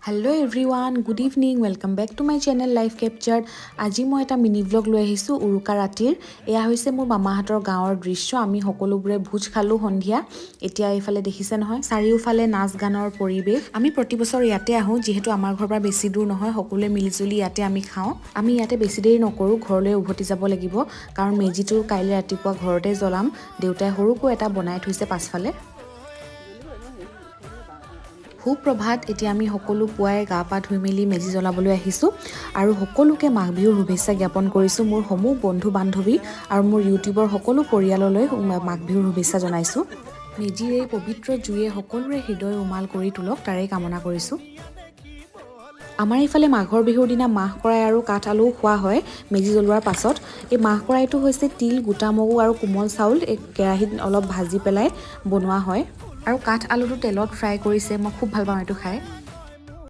Hello everyone, good evening, welcome back to my channel Life Captured. আজি মই এটা mini blog লৈ আহিছো উৰুকা ৰাতিৰ। এয়া হৈছে মোৰ মামাহাতৰ গাঁৱৰ দৃশ্য। আমি সকলোবোৰে ভোজ খালো সন্ধিয়া। এতিয়া এইফালে দেখিছে নহয় চাৰিওফালে নাচ গানৰ পৰিবেশ। আমি প্ৰতি বছৰ ইয়াতে আহো যেহেতু আমাৰ ঘৰৰ পৰা বেছি দূৰ নহয় সকলোৱে মিলিজুলি ইয়াতে আমি খাওঁ। আমি ইয়াতে বেছি দেৰি নকৰো ঘৰলৈ উভতি যাব লাগিব কাৰণ মেজিটো কাইলৈ ৰাতিপুৱা ঘৰতে জ্বলাম। দেউতাই সৰুকৈ এটা বনাই থৈছে পাছফালে। সুপ্ৰভাত এতিয়া আমি সকলো পুৱাই গা পা ধুই মেলি মেজি জ্বলাবলৈ আহিছোঁ আৰু সকলোকে মাঘ বিহুৰ শুভেচ্ছা জ্ঞাপন কৰিছোঁ। মোৰ সমূহ বন্ধু বান্ধৱী আৰু মোৰ ইউটিউবৰ সকলো পৰিয়াললৈ মাঘ বিহুৰ শুভেচ্ছা জনাইছোঁ। মেজিৰ এই পবিত্ৰ জুয়ে সকলোৰে হৃদয় উমাল কৰি তোলক তাৰে কামনা কৰিছোঁ। আমাৰ এইফালে মাঘৰ বিহুৰ দিনা মাহ কৰাই আৰু কাঠ আলু খোৱা হয় মেজি জ্বলোৱাৰ পাছত। এই মাহ কৰাইটো হৈছে তিল, গোটা মগু আৰু কোমল চাউল এই কেৰাহীত অলপ ভাজি পেলাই বনোৱা হয় আৰু কাঠ আলুটো তেলত ফ্ৰাই কৰিছে। মই খুব ভাল পাওঁ এইটো খাই।